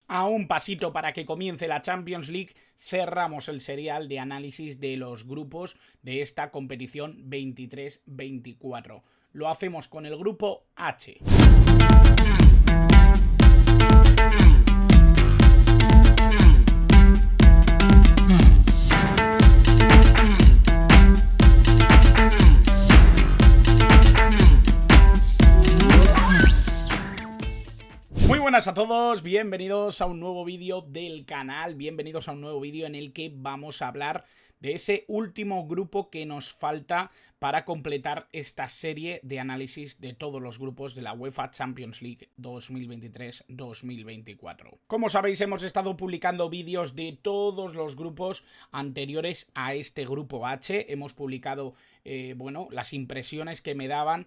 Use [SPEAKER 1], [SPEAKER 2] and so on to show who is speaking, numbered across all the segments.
[SPEAKER 1] A un pasito para que comience la Champions League, cerramos el serial de análisis de los grupos de esta competición 23-24. Lo hacemos con el grupo H. Muy buenas a todos, bienvenidos a un nuevo vídeo del canal, bienvenidos a un nuevo vídeo en el que vamos a hablar de ese último grupo que nos falta para completar esta serie de análisis de todos los grupos de la UEFA Champions League 2023-2024. Como sabéis, hemos estado publicando vídeos de todos los grupos anteriores a este grupo H. Hemos publicado las impresiones que me daban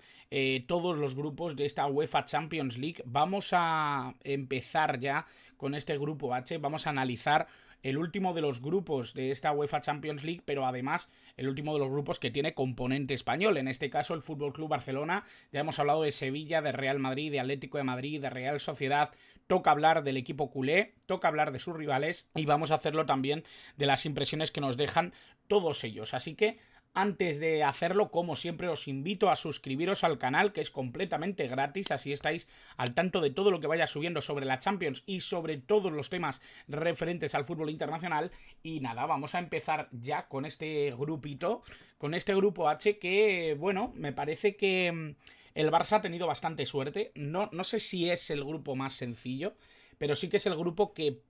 [SPEAKER 1] todos los grupos de esta UEFA Champions League. Vamos a empezar ya con este grupo H, vamos a analizar el último de los grupos de esta UEFA Champions League, pero además el último de los grupos que tiene componente español, en este caso el Fútbol Club Barcelona. Ya hemos hablado de Sevilla, de Real Madrid, de Atlético de Madrid, de Real Sociedad. Toca hablar del equipo culé, toca hablar de sus rivales y vamos a hacerlo también de las impresiones que nos dejan todos ellos. Así que antes de hacerlo, como siempre, os invito a suscribiros al canal, que es completamente gratis, así estáis al tanto de todo lo que vaya subiendo sobre la Champions y sobre todos los temas referentes al fútbol internacional. Y nada, vamos a empezar ya con este grupito, con este grupo H que, bueno, me parece que el Barça ha tenido bastante suerte. No sé si es el grupo más sencillo, pero sí que es el grupo que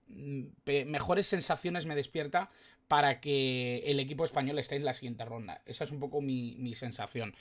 [SPEAKER 1] mejores sensaciones me despierta para que el equipo español esté en la siguiente ronda. Esa es un poco mi sensación.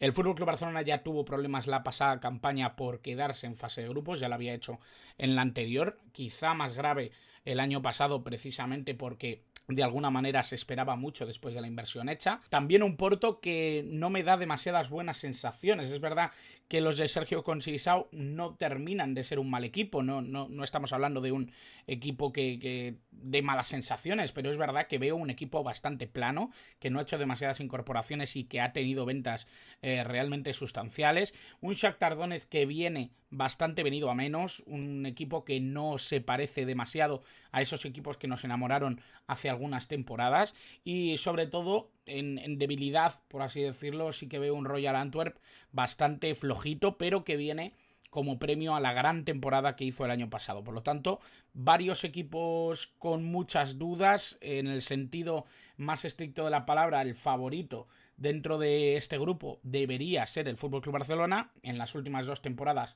[SPEAKER 1] El FC Barcelona ya tuvo problemas la pasada campaña por quedarse en fase de grupos, ya lo había hecho en la anterior, quizá más grave el año pasado precisamente porque de alguna manera se esperaba mucho después de la inversión hecha. También un Porto que no me da demasiadas buenas sensaciones. Es verdad que los de Sergio Conceição no terminan de ser un mal equipo, no estamos hablando de un equipo que de malas sensaciones, pero es verdad que veo un equipo bastante plano, que no ha hecho demasiadas incorporaciones y que ha tenido ventas realmente sustanciales. Un Shakhtar Donetsk que viene bastante venido a menos, un equipo que no se parece demasiado a esos equipos que nos enamoraron hace algunas temporadas, y sobre todo en debilidad, por así decirlo, sí que veo un Royal Antwerp bastante flojito, pero que viene como premio a la gran temporada que hizo el año pasado. Por lo tanto, varios equipos con muchas dudas. En el sentido más estricto de la palabra, el favorito dentro de este grupo debería ser el FC Barcelona. En las últimas dos temporadas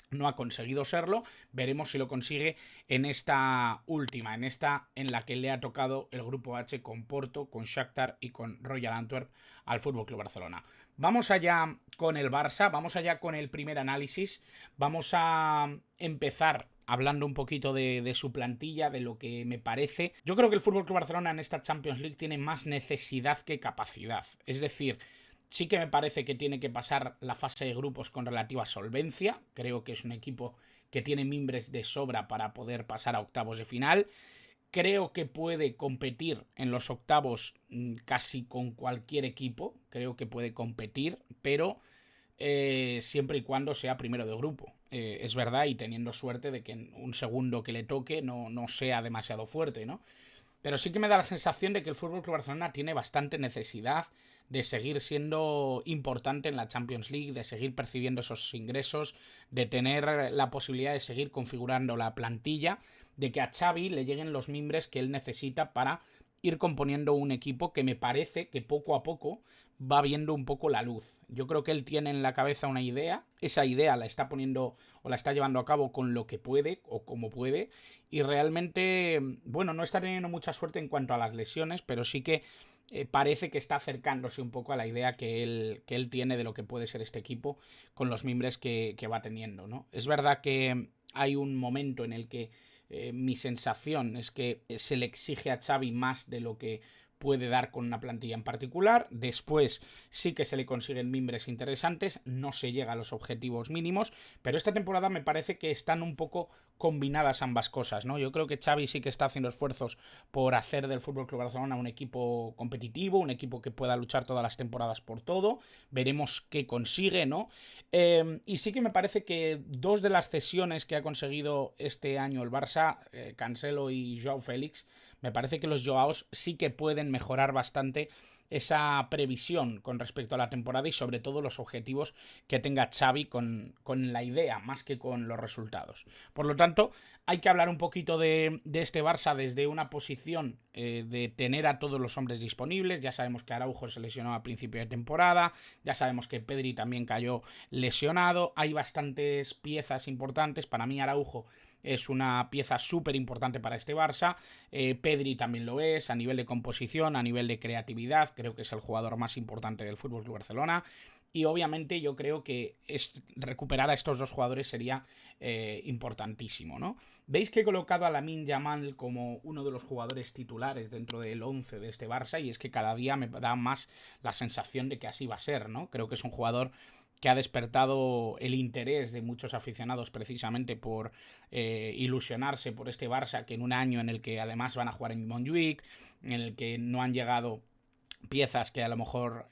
[SPEAKER 1] no ha conseguido serlo, veremos si lo consigue en esta última, en esta en la que le ha tocado el grupo H con Porto, con Shakhtar y con Royal Antwerp al FC Barcelona. Vamos allá con el Barça, vamos allá con el primer análisis, vamos a empezar hablando un poquito de su plantilla, de lo que me parece. Yo creo que el FC Barcelona en esta Champions League tiene más necesidad que capacidad, es decir, sí que me parece que tiene que pasar la fase de grupos con relativa solvencia. Creo que es un equipo que tiene mimbres de sobra para poder pasar a octavos de final. Creo que puede competir en los octavos casi con cualquier equipo. Creo que puede competir, pero siempre y cuando sea primero de grupo. Es verdad, y teniendo suerte de que en un segundo que le toque no sea demasiado fuerte, ¿no? Pero sí que me da la sensación de que el FC Barcelona tiene bastante necesidad de seguir siendo importante en la Champions League, de seguir percibiendo esos ingresos, de tener la posibilidad de seguir configurando la plantilla, de que a Xavi le lleguen los mimbres que él necesita para ir componiendo un equipo que me parece que poco a poco va viendo un poco la luz. Yo creo que él tiene en la cabeza una idea, esa idea la está poniendo o la está llevando a cabo con lo que puede o como puede, y realmente, bueno, no está teniendo mucha suerte en cuanto a las lesiones, pero sí que parece que está acercándose un poco a la idea que él tiene de lo que puede ser este equipo con los mimbres que va teniendo, ¿no? Es verdad que hay un momento en el que mi sensación es que se le exige a Xavi más de lo que puede dar con una plantilla en particular. Después sí que se le consiguen mimbres interesantes, no se llega a los objetivos mínimos, pero esta temporada me parece que están un poco combinadas ambas cosas, ¿no? Yo creo que Xavi sí que está haciendo esfuerzos por hacer del FC Barcelona un equipo competitivo, un equipo que pueda luchar todas las temporadas por todo. Veremos qué consigue, ¿no? Y sí que me parece que dos de las cesiones que ha conseguido este año el Barça, Cancelo y Joao Félix, me parece que los Joaos sí que pueden mejorar bastante esa previsión con respecto a la temporada y sobre todo los objetivos que tenga Xavi con la idea más que con los resultados. Por lo tanto, hay que hablar un poquito de este Barça desde una posición de tener a todos los hombres disponibles. Ya sabemos que Araujo se lesionó a principio de temporada, ya sabemos que Pedri también cayó lesionado, hay bastantes piezas importantes. Para mí Araujo es una pieza súper importante para este Barça. Pedri también lo es, a nivel de composición, a nivel de creatividad, creo que es el jugador más importante del FC Barcelona. Y obviamente yo creo que recuperar a estos dos jugadores sería importantísimo, ¿no? Veis que he colocado a Lamine Yamal como uno de los jugadores titulares dentro del 11 de este Barça, y es que cada día me da más la sensación de que así va a ser, ¿no? Creo que es un jugador que ha despertado el interés de muchos aficionados precisamente por ilusionarse por este Barça, que en un año en el que además van a jugar en Montjuic, en el que no han llegado piezas que a lo mejor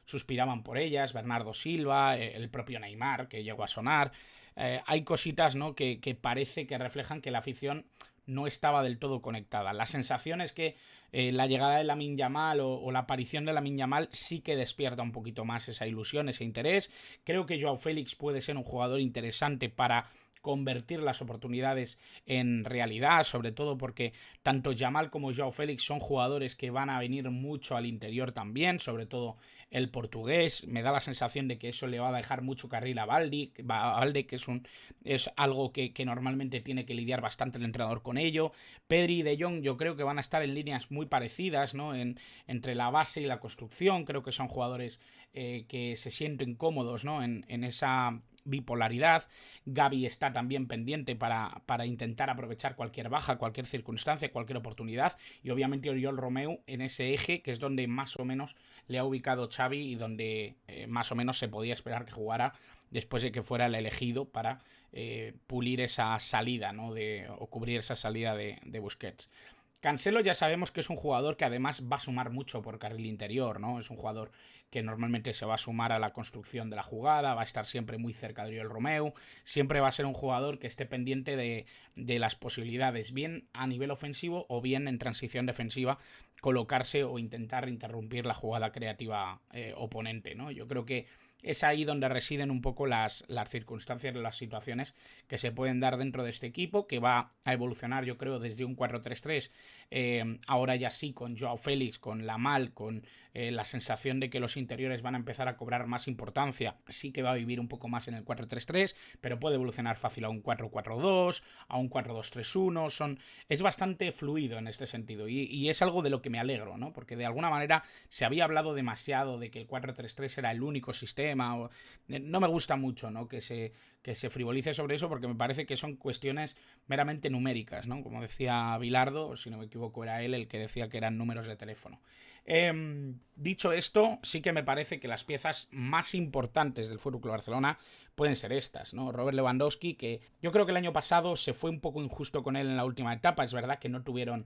[SPEAKER 1] suspiraban por ellas, Bernardo Silva, el propio Neymar, que llegó a sonar. Hay cositas, ¿no?, que parece que reflejan que la afición no estaba del todo conectada. La sensación es que la llegada de Lamine Yamal o la aparición de Lamine Yamal sí que despierta un poquito más esa ilusión, ese interés. Creo que Joao Félix puede ser un jugador interesante para convertir las oportunidades en realidad, sobre todo porque tanto Yamal como Joao Félix son jugadores que van a venir mucho al interior también, sobre todo el portugués. Me da la sensación de que eso le va a dejar mucho carril a Balde, que es algo que normalmente tiene que lidiar bastante el entrenador con ello. Pedri y De Jong yo creo que van a estar en líneas muy parecidas, ¿no?, entre la base y la construcción. Creo que son jugadores que se sienten cómodos, ¿no?, en esa bipolaridad. Gavi está también pendiente para intentar aprovechar cualquier baja, cualquier circunstancia, cualquier oportunidad, y obviamente Oriol Romeu en ese eje, que es donde más o menos le ha ubicado Xavi y donde más o menos se podía esperar que jugara después de que fuera el elegido para pulir esa salida, ¿no?, o cubrir esa salida de Busquets. Cancelo ya sabemos que es un jugador que además va a sumar mucho por carril interior, ¿no? Es un jugador que normalmente se va a sumar a la construcción de la jugada, va a estar siempre muy cerca de Oriol Romeu, siempre va a ser un jugador que esté pendiente de las posibilidades, bien a nivel ofensivo o bien en transición defensiva, colocarse o intentar interrumpir la jugada creativa oponente, ¿no? Yo creo que es ahí donde residen un poco las circunstancias, las situaciones que se pueden dar dentro de este equipo, que va a evolucionar, yo creo, desde un 4-3-3, ahora ya sí con Joao Félix, con Lamal, con la sensación de que los interiores van a empezar a cobrar más importancia. Sí que va a vivir un poco más en el 4-3-3, pero puede evolucionar fácil a un 4-4-2, a un 4-2-3-1, es bastante fluido en este sentido, y es algo de lo que me alegro, ¿no? Porque de alguna manera se había hablado demasiado de que el 4-3-3 era el único sistema. No me gusta mucho, ¿no?, que se frivolice sobre eso, porque me parece que son cuestiones meramente numéricas, ¿no? Como decía Bilardo, si no me equivoco era él el que decía que eran números de teléfono. Dicho esto, sí que me parece que las piezas más importantes del FC Barcelona pueden ser estas, ¿no? Robert Lewandowski, que yo creo que el año pasado se fue un poco injusto con él en la última etapa. Es verdad que no tuvieron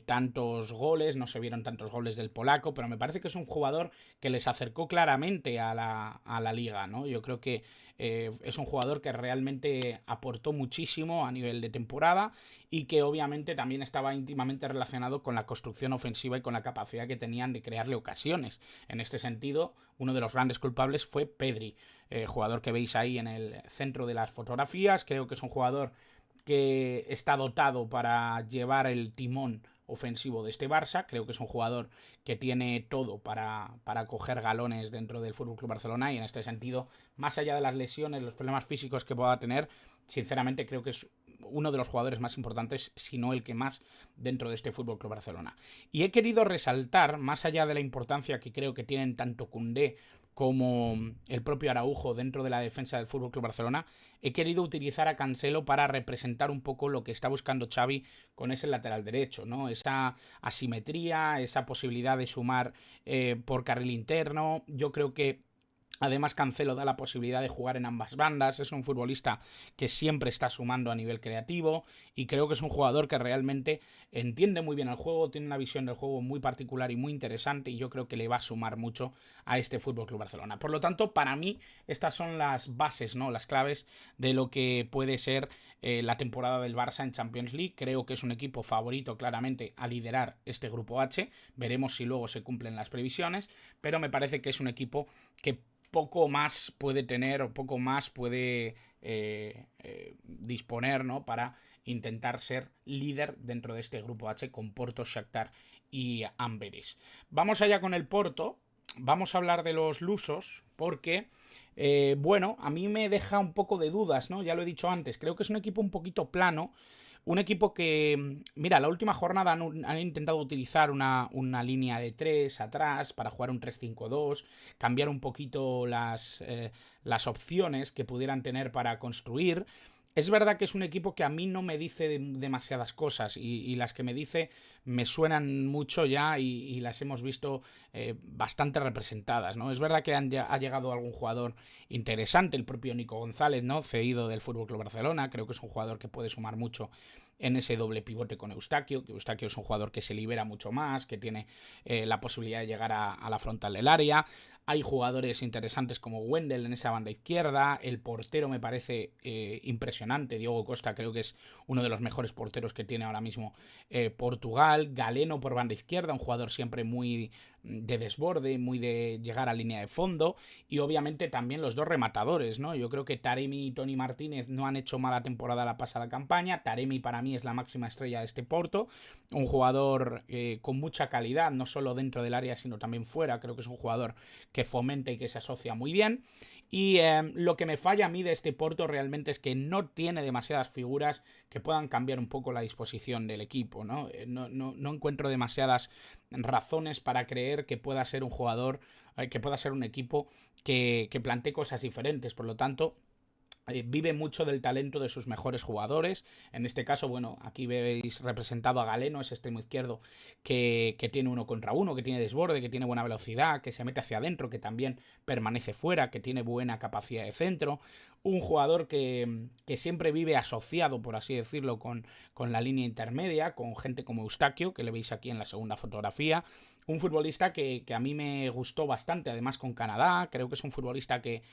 [SPEAKER 1] tantos goles, no se vieron tantos goles del polaco, pero me parece que es un jugador que les acercó claramente a la liga, ¿no? Yo creo que es un jugador que realmente aportó muchísimo a nivel de temporada y que obviamente también estaba íntimamente relacionado con la construcción ofensiva y con la capacidad que tenían de crearle ocasiones. En este sentido, uno de los grandes culpables fue Pedri, jugador que veis ahí en el centro de las fotografías. Creo que es un jugador que está dotado para llevar el timón ofensivo de este Barça. Creo que es un jugador que tiene todo para coger galones dentro del FC Barcelona, y en este sentido, más allá de las lesiones, los problemas físicos que pueda tener, sinceramente creo que es uno de los jugadores más importantes, si no el que más, dentro de este FC Barcelona. Y he querido resaltar, más allá de la importancia que creo que tienen tanto Koundé como el propio Araujo dentro de la defensa del FC Barcelona, he querido utilizar a Cancelo para representar un poco lo que está buscando Xavi con ese lateral derecho, ¿no? Esa asimetría, esa posibilidad de sumar por carril interno. Yo creo que además Cancelo da la posibilidad de jugar en ambas bandas, es un futbolista que siempre está sumando a nivel creativo y creo que es un jugador que realmente entiende muy bien el juego, tiene una visión del juego muy particular y muy interesante y yo creo que le va a sumar mucho a este FC Barcelona. Por lo tanto, para mí estas son las bases, ¿no? Las claves de lo que puede ser la temporada del Barça en Champions League. Creo que es un equipo favorito claramente a liderar este grupo H, veremos si luego se cumplen las previsiones, pero me parece que es un equipo que poco más puede tener o poco más puede disponer, ¿no? Para intentar ser líder dentro de este grupo H con Porto, Shakhtar y Amberes. Vamos allá con el Porto. Vamos a hablar de los lusos porque, bueno, a mí me deja un poco de dudas, ¿no? Ya lo he dicho antes, creo que es un equipo un poquito plano. Un equipo que, mira, la última jornada han intentado utilizar una línea de 3 atrás para jugar un 3-5-2, cambiar un poquito las opciones que pudieran tener para construir. Es verdad que es un equipo que a mí no me dice demasiadas cosas y las que me dice me suenan mucho ya y las hemos visto bastante representadas, ¿no? Es verdad que ha llegado algún jugador interesante, el propio Nico González, ¿no? Cedido del FC Barcelona, creo que es un jugador que puede sumar mucho en ese doble pivote con Eustaquio, que Eustaquio es un jugador que se libera mucho más, que tiene la posibilidad de llegar a la frontal del área. Hay jugadores interesantes como Wendell en esa banda izquierda, el portero me parece impresionante, Diogo Costa creo que es uno de los mejores porteros que tiene ahora mismo Portugal, Galeno por banda izquierda, un jugador siempre muy de desborde, muy de llegar a línea de fondo y obviamente también los dos rematadores, ¿no? Yo creo que Taremi y Toni Martínez no han hecho mala temporada la pasada campaña. Taremi para mí es la máxima estrella de este Porto, un jugador con mucha calidad, no solo dentro del área sino también fuera, creo que es un jugador que fomenta y que se asocia muy bien. Y lo que me falla a mí de este Porto realmente es que no tiene demasiadas figuras que puedan cambiar un poco la disposición del equipo, ¿no? No encuentro demasiadas razones para creer que pueda ser un jugador, que pueda ser un equipo que plantee cosas diferentes. Por lo tanto, vive mucho del talento de sus mejores jugadores. En este caso, bueno, aquí veis representado a Galeno, ese extremo izquierdo que tiene 1 contra 1, que tiene desborde, que tiene buena velocidad, que se mete hacia adentro, que también permanece fuera, que tiene buena capacidad de centro. Un jugador que siempre vive asociado, por así decirlo, con la línea intermedia, con gente como Eustaquio, que le veis aquí en la segunda fotografía. Un futbolista que a mí me gustó bastante, además con Canadá. Creo que es un futbolista que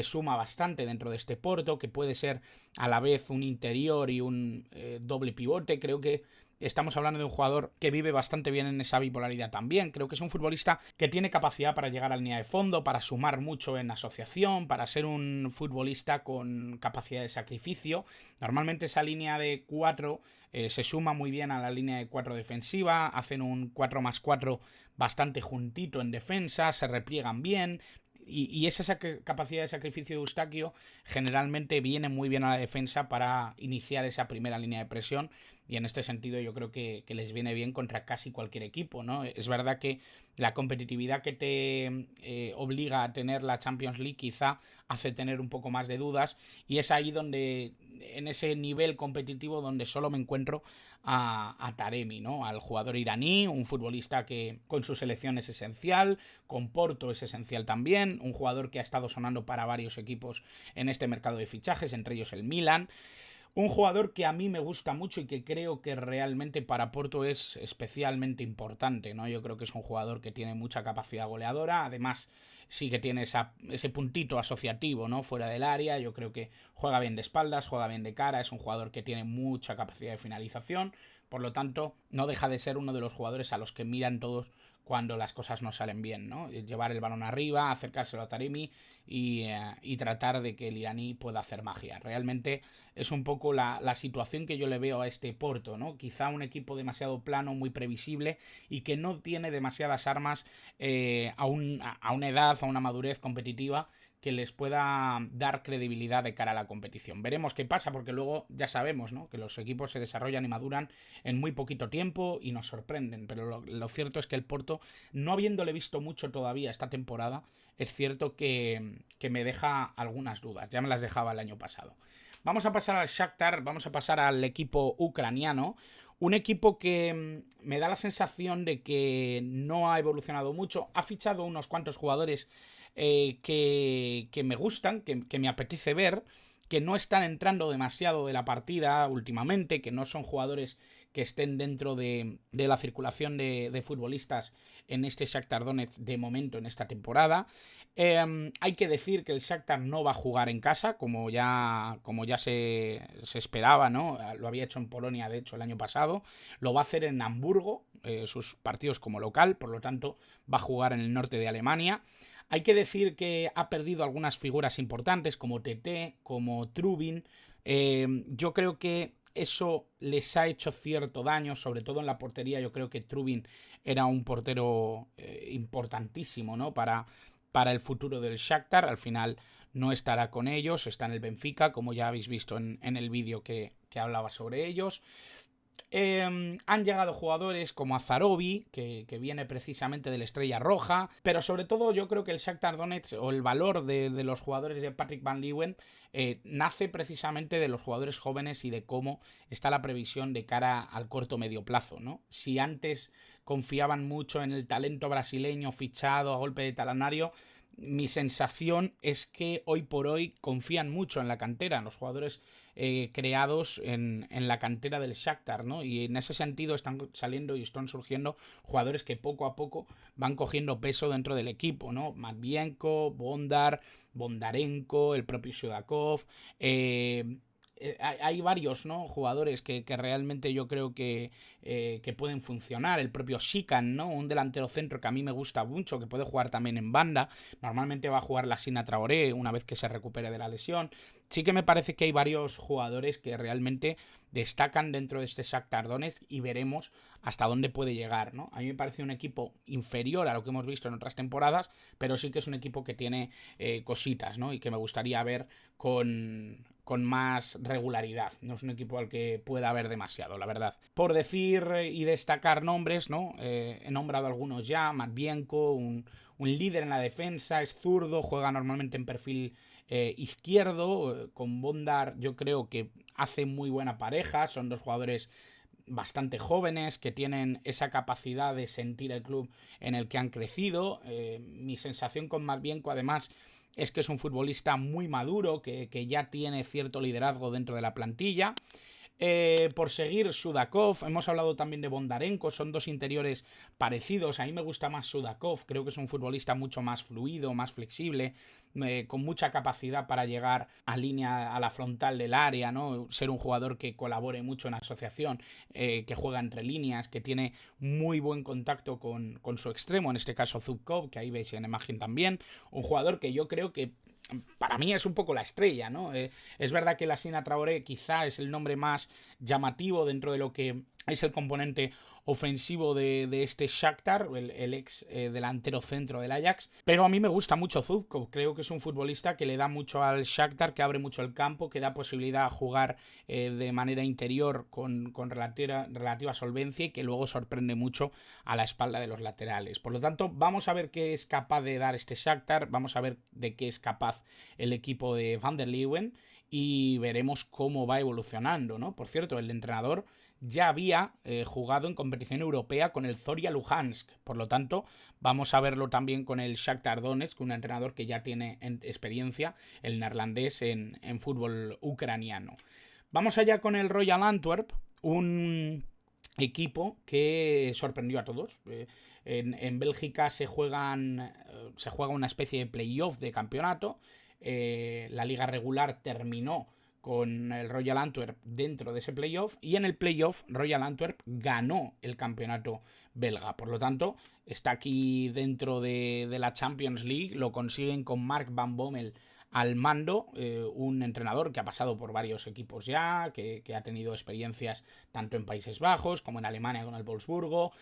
[SPEAKER 1] suma bastante dentro de este Porto, que puede ser a la vez un interior y un doble pivote. Creo que estamos hablando de un jugador que vive bastante bien en esa bipolaridad también. Creo que es un futbolista que tiene capacidad para llegar a la línea de fondo, para sumar mucho en asociación, para ser un futbolista con capacidad de sacrificio. Normalmente esa línea de 4 se suma muy bien a la línea de 4 defensiva, hacen un 4+4 bastante juntito en defensa, se repliegan bien. Y esa capacidad de sacrificio de Eustaquio generalmente viene muy bien a la defensa para iniciar esa primera línea de presión y en este sentido yo creo que les viene bien contra casi cualquier equipo, ¿no? Es verdad que la competitividad que te obliga a tener la Champions League quizá hace tener un poco más de dudas y es ahí donde, en ese nivel competitivo donde solo me encuentro a Taremi, ¿no? Al jugador iraní, un futbolista que con su selección es esencial, con Porto es esencial también, un jugador que ha estado sonando para varios equipos en este mercado de fichajes, entre ellos el Milan. Un jugador que a mí me gusta mucho y que creo que realmente para Porto es especialmente importante, ¿no? Yo creo que es un jugador que tiene mucha capacidad goleadora, además sí que tiene ese puntito asociativo, ¿no? Fuera del área, yo creo que juega bien de espaldas, juega bien de cara, es un jugador que tiene mucha capacidad de finalización, por lo tanto no deja de ser uno de los jugadores a los que miran todos cuando las cosas no salen bien, ¿no? Llevar el balón arriba, acercárselo a Taremi y tratar de que el iraní pueda hacer magia. Realmente es un poco la situación que yo le veo a este Porto, ¿no? Quizá un equipo demasiado plano, muy previsible y que no tiene demasiadas armas a una edad, a una madurez competitiva que les pueda dar credibilidad de cara a la competición. Veremos qué pasa, porque luego ya sabemos, ¿no?, que los equipos se desarrollan y maduran en muy poquito tiempo y nos sorprenden, pero lo cierto es que el Porto, no habiéndole visto mucho todavía esta temporada, es cierto que me deja algunas dudas, ya me las dejaba el año pasado. Vamos a pasar al Shakhtar, vamos a pasar al equipo ucraniano. Un equipo que me da la sensación de que no ha evolucionado mucho. Ha fichado unos cuantos jugadores que me gustan, que me apetece ver, que no están entrando demasiado de la partida últimamente, que no son jugadores que estén dentro de la circulación de futbolistas en este Shakhtar Donetsk de momento en esta temporada. Hay que decir que el Shakhtar no va a jugar en casa, como ya se esperaba, ¿no? Lo había hecho en Polonia, de hecho, el año pasado. Lo va a hacer en Hamburgo, sus partidos como local, por lo tanto va a jugar en el norte de Alemania. Hay que decir que ha perdido algunas figuras importantes como TT, como Trubin. Yo creo que eso les ha hecho cierto daño, sobre todo en la portería. Yo creo que Trubin era un portero importantísimo, ¿no?, para el futuro del Shakhtar. Al final no estará con ellos, está en el Benfica, como ya habéis visto en el vídeo que hablaba sobre ellos. Han llegado jugadores como Azarovi, que viene precisamente de la Estrella Roja, pero sobre todo yo creo que el Shakhtar Donetsk, o el valor de los jugadores de Patrick Van Leeuwen, nace precisamente de los jugadores jóvenes y de cómo está la previsión de cara al corto medio plazo, ¿no? Si antes confiaban mucho en el talento brasileño fichado a golpe de talonario, mi sensación es que hoy por hoy confían mucho en la cantera, en los jugadores creados en la cantera del Shakhtar, ¿no? Y en ese sentido están saliendo y están surgiendo jugadores que poco a poco van cogiendo peso dentro del equipo, ¿no? Matvienko, Bondarenko, el propio Sudakov. Hay varios, ¿no?, jugadores que realmente yo creo que pueden funcionar. El propio Shikan, ¿no?, un delantero centro que a mí me gusta mucho, que puede jugar también en banda. Normalmente va a jugar Lassina Traoré una vez que se recupere de la lesión. Sí que me parece que hay varios jugadores que realmente destacan dentro de este Shakhtar Donetsk y veremos hasta dónde puede llegar, ¿no? A mí me parece un equipo inferior a lo que hemos visto en otras temporadas, pero sí que es un equipo que tiene cositas, ¿no?, y que me gustaría ver con más regularidad. No es un equipo al que pueda haber demasiado, la verdad. Por decir y destacar nombres, ¿no? He nombrado algunos ya. Matvienko, un líder en la defensa, es zurdo, juega normalmente en perfil izquierdo. Con Bondar yo creo que hace muy buena pareja. Son dos jugadores bastante jóvenes que tienen esa capacidad de sentir el club en el que han crecido. Mi sensación con Matvienko, además, es que es un futbolista muy maduro, que ya tiene cierto liderazgo dentro de la plantilla. Por seguir, Sudakov, hemos hablado también de Bondarenko, son dos interiores parecidos. A mí me gusta más Sudakov, creo que es un futbolista mucho más fluido, más flexible, con mucha capacidad para llegar a la frontal del área, ¿no? Ser un jugador que colabore mucho en asociación, que juega entre líneas, que tiene muy buen contacto con su extremo, en este caso Zubkov, que ahí veis en imagen también. Un jugador que yo creo que para mí es un poco la estrella, ¿no? Es verdad que Lassina Traoré quizá es el nombre más llamativo dentro de lo que es el componente ofensivo de este Shakhtar, el ex delantero centro del Ajax, pero a mí me gusta mucho Zubkov. Creo que es un futbolista que le da mucho al Shakhtar, que abre mucho el campo, que da posibilidad a jugar de manera interior con relativa solvencia y que luego sorprende mucho a la espalda de los laterales. Por lo tanto, vamos a ver qué es capaz de dar este Shakhtar, vamos a ver de qué es capaz el equipo de Van der Leeuwen y veremos cómo va evolucionando, ¿no? Por cierto, el entrenador ya había jugado en competición europea con el Zorya Luhansk, por lo tanto vamos a verlo también con el Shakhtar Donetsk, un entrenador que ya tiene experiencia, el neerlandés, en fútbol ucraniano. Vamos allá con el Royal Antwerp, un equipo que sorprendió a todos. En Bélgica se juega una especie de playoff de campeonato. La liga regular terminó con el Royal Antwerp dentro de ese playoff y en el playoff Royal Antwerp ganó el campeonato belga. Por lo tanto, está aquí dentro de la Champions League, lo consiguen con Mark Van Bommel al mando, un entrenador que ha pasado por varios equipos ya, que ha tenido experiencias tanto en Países Bajos como en Alemania con el Wolfsburgo.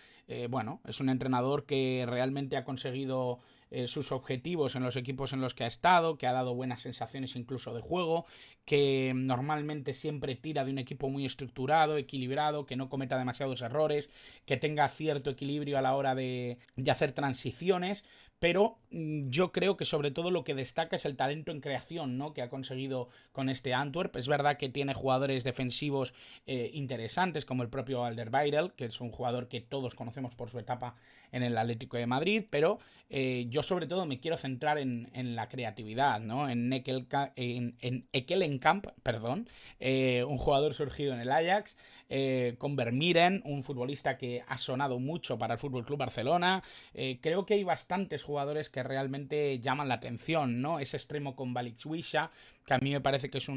[SPEAKER 1] Bueno, es un entrenador que realmente ha conseguido sus objetivos en los equipos en los que ha estado, que ha dado buenas sensaciones incluso de juego, que normalmente siempre tira de un equipo muy estructurado, equilibrado, que no cometa demasiados errores, que tenga cierto equilibrio a la hora de hacer transiciones, pero yo creo que sobre todo lo que destaca es el talento en creación, ¿no?, que ha conseguido con este Antwerp. Es verdad que tiene jugadores defensivos interesantes, como el propio Alderweireld, que es un jugador que todos conocemos por su etapa en el Atlético de Madrid, pero yo sobre todo me quiero centrar en la creatividad, ¿no? En Ekkelenkamp, perdón, un jugador surgido en el Ajax, con Vermeeren, un futbolista que ha sonado mucho para el FC Barcelona. Creo que hay bastantes jugadores que realmente llaman la atención, ¿no? Ese extremo con Balikwisha, que a mí me parece que es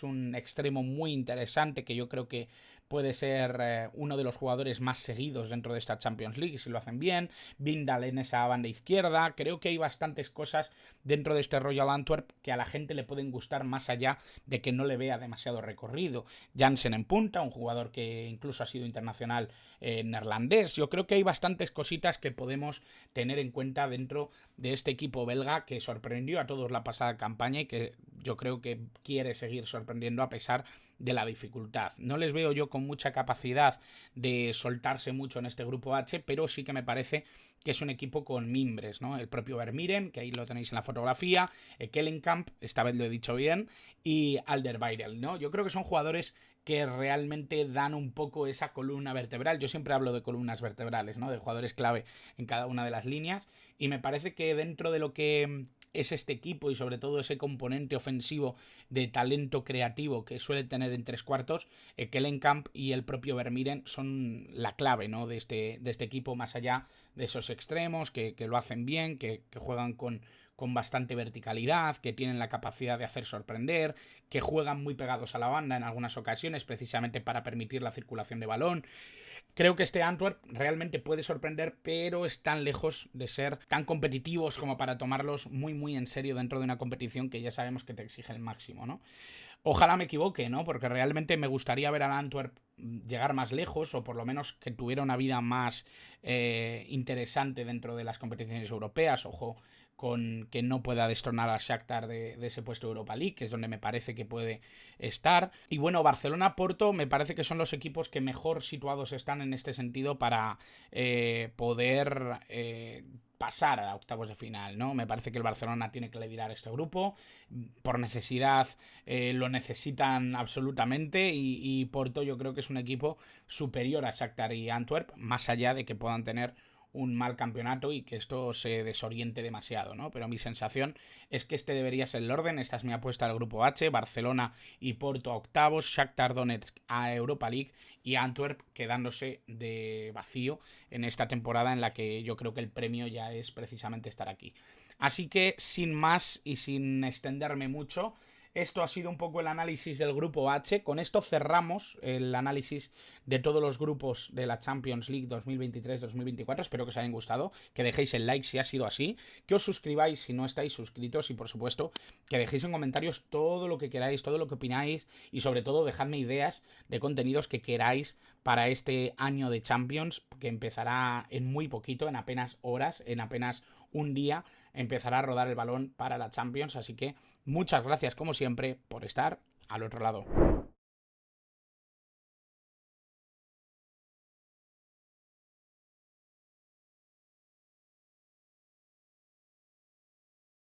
[SPEAKER 1] un extremo muy interesante, que yo creo que puede ser uno de los jugadores más seguidos dentro de esta Champions League, si lo hacen bien. Vindal en esa banda izquierda. Creo que hay bastantes cosas dentro de este Royal Antwerp que a la gente le pueden gustar, más allá de que no le vea demasiado recorrido. Jansen en punta, un jugador que incluso ha sido internacional neerlandés. Yo creo que hay bastantes cositas que podemos tener en cuenta dentro de este equipo belga, que sorprendió a todos la pasada campaña y que yo creo que quiere seguir sorprendiendo a pesar de la dificultad. No les veo yo con mucha capacidad de soltarse mucho en este grupo H, pero sí que me parece que es un equipo con mimbres, ¿no? El propio Vermeeren, que ahí lo tenéis en la fotografía, Ekkelenkamp, esta vez lo he dicho bien, y Alderweireld, ¿no? Yo creo que son jugadores que realmente dan un poco esa columna vertebral. Yo siempre hablo de columnas vertebrales, ¿no?, de jugadores clave en cada una de las líneas, y me parece que dentro de lo que es este equipo y sobre todo ese componente ofensivo de talento creativo que suele tener en tres cuartos, Ekkelenkamp y el propio Vermeeren son la clave, ¿no?, de este equipo, más allá de esos extremos que lo hacen bien, que juegan con bastante verticalidad, que tienen la capacidad de hacer sorprender, que juegan muy pegados a la banda en algunas ocasiones precisamente para permitir la circulación de balón. Creo que este Antwerp realmente puede sorprender, pero están lejos de ser tan competitivos como para tomarlos muy muy en serio dentro de una competición que ya sabemos que te exige el máximo, ¿no? Ojalá me equivoque, ¿no? Porque realmente me gustaría ver al Antwerp llegar más lejos, o por lo menos que tuviera una vida más interesante dentro de las competiciones europeas. Ojo con que no pueda destronar al Shakhtar de ese puesto de Europa League, que es donde me parece que puede estar. Y bueno, Barcelona-Porto me parece que son los equipos que mejor situados están en este sentido para poder pasar a octavos de final, ¿no? Me parece que el Barcelona tiene que liderar este grupo. Por necesidad lo necesitan absolutamente, y Porto yo creo que es un equipo superior a Shakhtar y Antwerp, más allá de que puedan tener un mal campeonato y que esto se desoriente demasiado, ¿no? Pero mi sensación es que este debería ser el orden. Esta es mi apuesta al grupo H: Barcelona y Porto a octavos, Shakhtar Donetsk a Europa League y Antwerp quedándose de vacío en esta temporada, en la que yo creo que el premio ya es precisamente estar aquí. Así que, sin más y sin extenderme mucho, esto ha sido un poco el análisis del grupo H. Con esto cerramos el análisis de todos los grupos de la Champions League 2023-2024. Espero que os hayan gustado, que dejéis el like si ha sido así, que os suscribáis si no estáis suscritos, y por supuesto que dejéis en comentarios todo lo que queráis, todo lo que opináis, y sobre todo dejadme ideas de contenidos que queráis para este año de Champions, que empezará en muy poquito, en apenas horas, en apenas un día empezará a rodar el balón para la Champions. Así que muchas gracias como siempre por estar al otro lado.